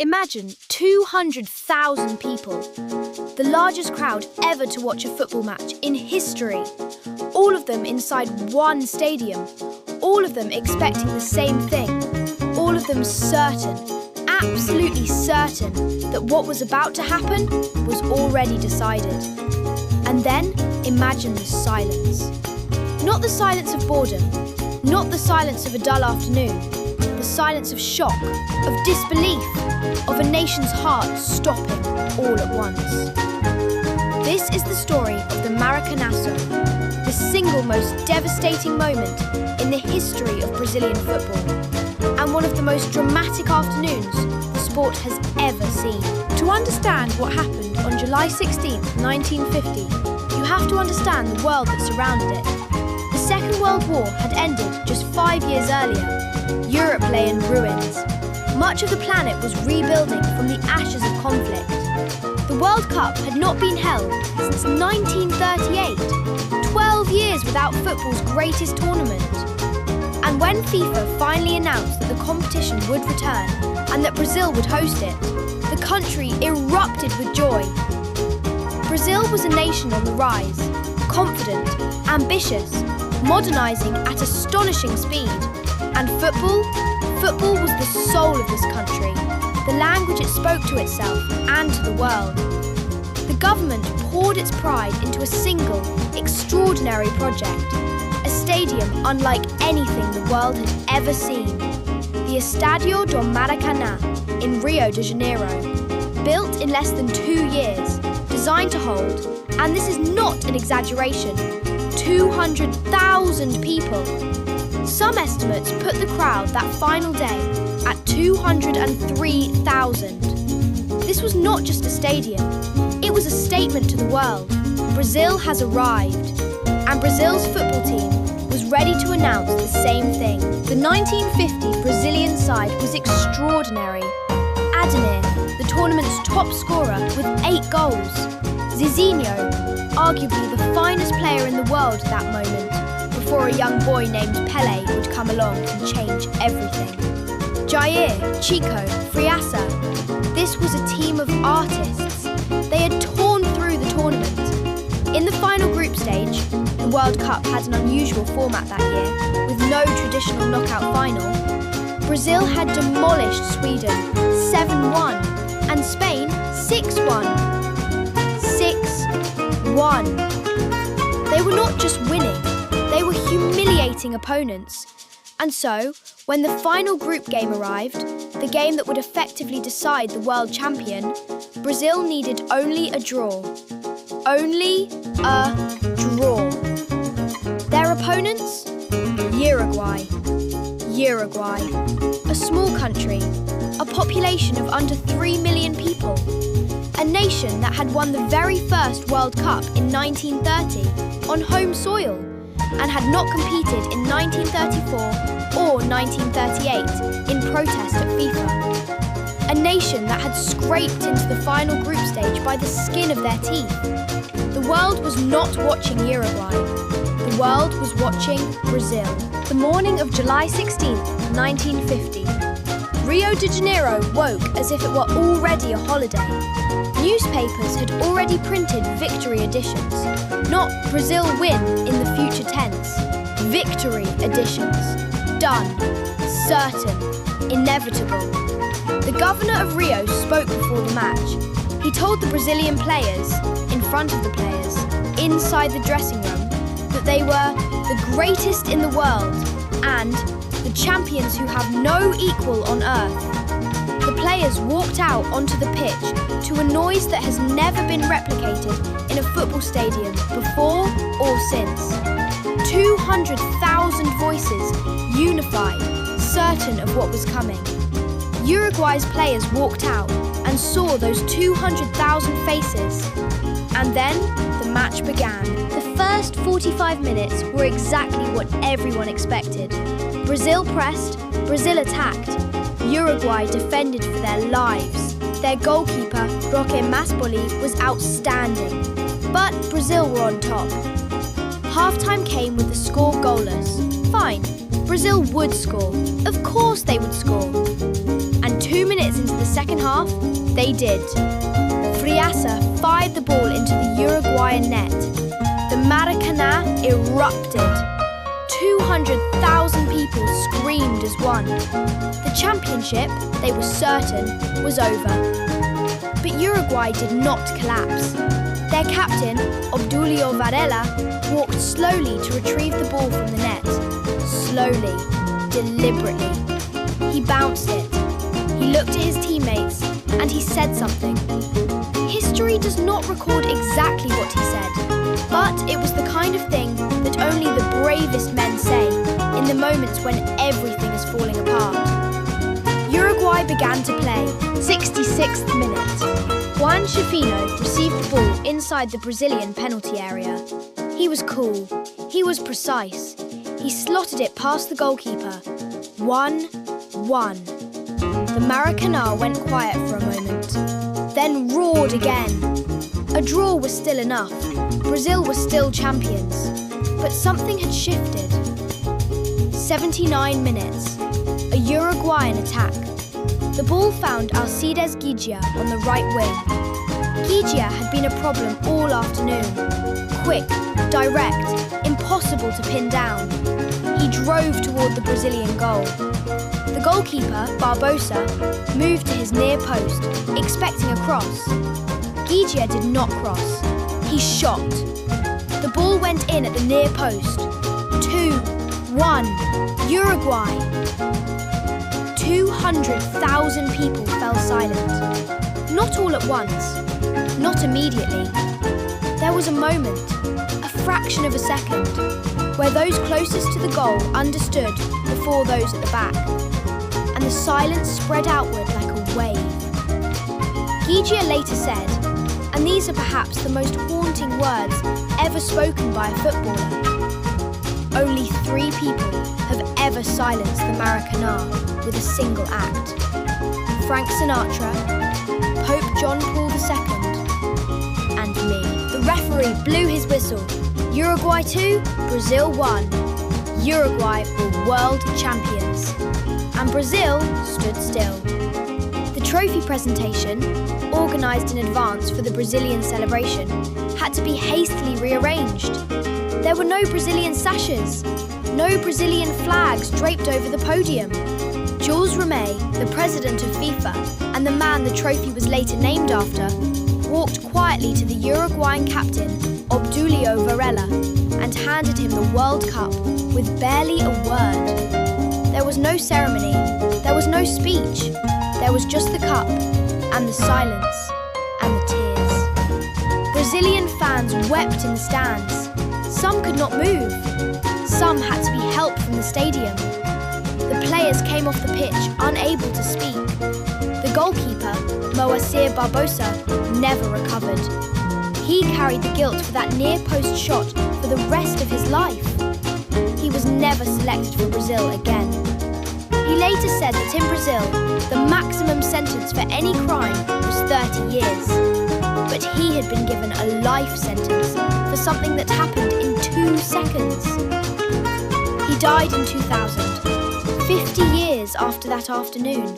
Imagine 200,000 people, the largest crowd ever to watch a football match in history. All of them inside one stadium, all of them expecting the same thing, all of them certain, absolutely certain that what was about to happen was already decided. And then imagine the silence. Not the silence of boredom, not the silence of a dull afternoon, the silence of shock, of disbelief, of a nation's heart stopping all at once. This is the story of the Maracanazo, the single most devastating moment in the history of Brazilian football, and one of the most dramatic afternoons the sport has ever seen. To understand what happened on July 16, 1950, you have to understand the world that surrounded it. The Second World War had ended just 5 years earlier. Europe lay in ruins. Much of the planet was rebuilding from the ashes of conflict. The World Cup had not been held since 1938, 12 years without football's greatest tournament. And when FIFA finally announced that the competition would return and that Brazil would host it, the country erupted with joy. Brazil was a nation on the rise, confident, ambitious, modernising at astonishing speed. And football was the soul of this country, the language it spoke to itself and to the world. The government poured its pride into a single, extraordinary project, a stadium unlike anything the world had ever seen, the Estádio do Maracanã in Rio de Janeiro. Built in less than 2 years, designed to hold, and this is not an exaggeration, 200,000 people. Some estimates put the crowd that final day at 203,000. This was not just a stadium, it was a statement to the world. Brazil has arrived, and Brazil's football team was ready to announce the same thing. The 1950 Brazilian side was extraordinary. Ademir, the tournament's top scorer with 8 goals. Zizinho, arguably the finest player in the world at that moment, before a young boy named Pelé would come along and change everything. Jair, Chico, Friassa. This was a team of artists. They had torn through the tournament. In the final group stage, the World Cup had an unusual format that year, with no traditional knockout final. Brazil had demolished Sweden 7-1 and Spain 6-1. 6-1. They were not just winning, they were humiliating opponents. And so, when the final group game arrived, the game that would effectively decide the world champion, Brazil needed only a draw. Only a draw. Their opponents? Uruguay. Uruguay. A small country, a population of under 3 million people. A nation that had won the very first World Cup in 1930 on home soil, and had not competed in 1934 or 1938 in protest at FIFA. A nation that had scraped into the final group stage by the skin of their teeth. The world was not watching Uruguay. The world was watching Brazil. The morning of July 16th, 1950. Rio de Janeiro woke as if it were already a holiday. Newspapers had already printed victory editions, not Brazil win in the future tense. Victory editions. Done. Certain. Inevitable. The governor of Rio spoke before the match. He told the Brazilian players, in front of the players, inside the dressing room, that they were the greatest in the world and the champions who have no equal on earth. The players walked out onto the pitch to a noise that has never been replicated in a football stadium before or since. 200,000 voices, unified, certain of what was coming. Uruguay's players walked out and saw those 200,000 faces. And then the match began. The first 45 minutes were exactly what everyone expected. Brazil pressed, Brazil attacked. Uruguay defended for their lives. Their goalkeeper, Roque Maspoli, was outstanding. But Brazil were on top. Half-time came with the score goalless. Fine, Brazil would score. Of course they would score. And 2 minutes into the second half, they did. Friasa fired the ball into the Uruguayan net. The Maracanazo erupted. 200,000 people screamed as one. The championship, they were certain, was over. But Uruguay did not collapse. Their captain, Obdulio Varela, walked slowly to retrieve the ball from the net. Slowly, deliberately. He bounced it. He looked at his teammates and he said something. History does not record exactly what he said, but it was the kind of thing that only the bravest men say in the moments when everything is falling apart. Uruguay began to play. 66th minute. Juan Chifino received the ball inside the Brazilian penalty area. He was cool. He was precise. He slotted it past the goalkeeper. 1-1. The Maracanazo went quiet for a moment, then roared again. A draw was still enough. Brazil was still champions. But something had shifted. 79 minutes. A Uruguayan attack. The ball found Alcides Ghiggia on the right wing. Ghiggia had been a problem all afternoon. Quick, direct, impossible to pin down. He drove toward the Brazilian goal. The goalkeeper, Barbosa, moved to his near post, expecting a cross. Ghiggia did not cross. He shot. The ball went in at the near post. 2-1, Uruguay. 200,000 people fell silent. Not all at once. Not immediately. There was a moment, a fraction of a second, where those closest to the goal understood before those at the back. And the silence spread outward like a wave. Ghiggia later said, and these are perhaps the most haunting words ever spoken by a footballer, only 3 people have ever silenced the Maracanazo with a single act. Frank Sinatra, Pope John Paul II, and me. The referee blew his whistle. Uruguay 2, Brazil 1. Uruguay were world champions. And Brazil stood still. The trophy presentation, organised in advance for the Brazilian celebration, had to be hastily rearranged. There were no Brazilian sashes, no Brazilian flags draped over the podium. Jules Rimet, the president of FIFA, and the man the trophy was later named after, walked quietly to the Uruguayan captain, Obdulio Varela, and handed him the World Cup with barely a word. There was no ceremony, there was no speech, there was just the cup, and the silence, and the tears. Brazilian fans wept in the stands. Some could not move. Some had to be helped from the stadium. The players came off the pitch unable to speak. The goalkeeper, Moacir Barbosa, never recovered. He carried the guilt for that near-post shot for the rest of his life. He was never selected for Brazil again. He later said that in Brazil, the maximum sentence for any crime was 30 years. But he had been given a life sentence for something that happened in 2 seconds. He died in 2000, 50 years after that afternoon.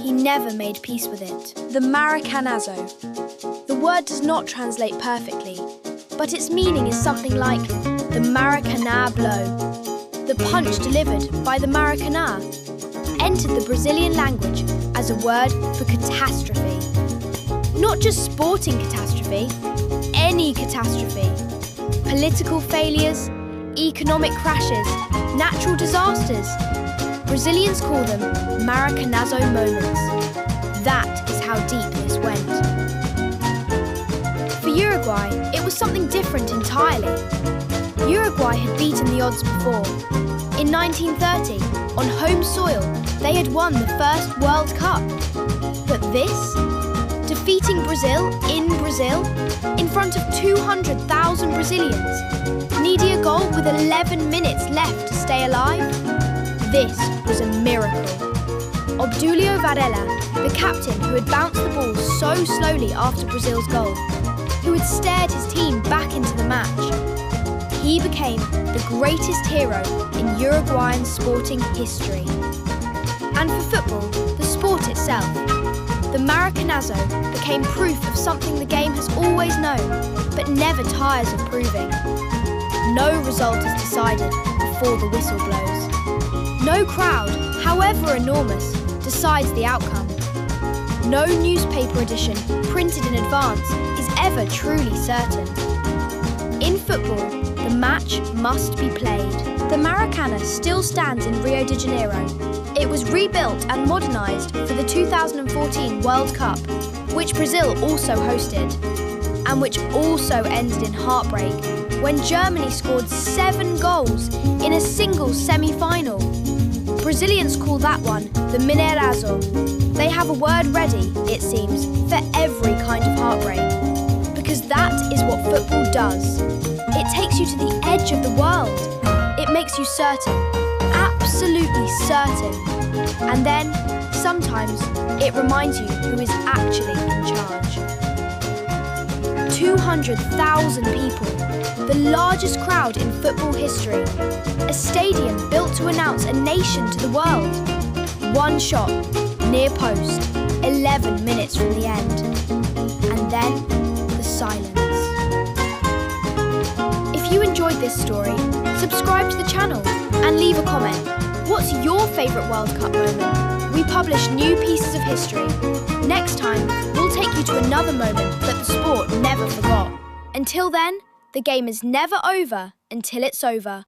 He never made peace with it. The Maracanazo. The word does not translate perfectly, but its meaning is something like the Maracanazo blow. The punch delivered by the Maracanazo entered the Brazilian language as a word for catastrophe. Not just sporting catastrophe, any catastrophe. Political failures, economic crashes, natural disasters. Brazilians call them Maracanazo moments. That is how deep this went. For Uruguay, it was something different entirely. Uruguay had beaten the odds before. In 1930, on home soil, they had won the first World Cup. But this? Defeating Brazil, in front of 200,000 Brazilians, needing a goal with 11 minutes left to stay alive? This was a miracle. Obdulio Varela, the captain who had bounced the ball so slowly after Brazil's goal, who had steered his team back into the match, he became the greatest hero in Uruguayan sporting history. And for football, the sport itself. The Maracanazo became proof of something the game has always known, but never tires of proving. No result is decided before the whistle blows. No crowd, however enormous, decides the outcome. No newspaper edition printed in advance is ever truly certain. In football, the match must be played. The Maracana still stands in Rio de Janeiro. It was rebuilt and modernised for the 2014 World Cup, which Brazil also hosted, and which also ended in heartbreak when Germany scored 7 goals in a single semi-final. Brazilians call that one the Mineirazo. They have a word ready, it seems, for every kind of heartbreak. Because that is what football does. It takes you to the edge of the world. It makes you certain, absolutely certain. And then, sometimes, it reminds you who is actually in charge. 200,000 people, the largest crowd in football history. A stadium built to announce a nation to the world. One shot, near post, 11 minutes from the end. And then, the silence. If you enjoyed this story, subscribe to the channel and leave a comment. What's your favourite World Cup moment? We publish new pieces of history. Next time, we'll take you to another moment that the sport never forgot. Until then, the game is never over until it's over.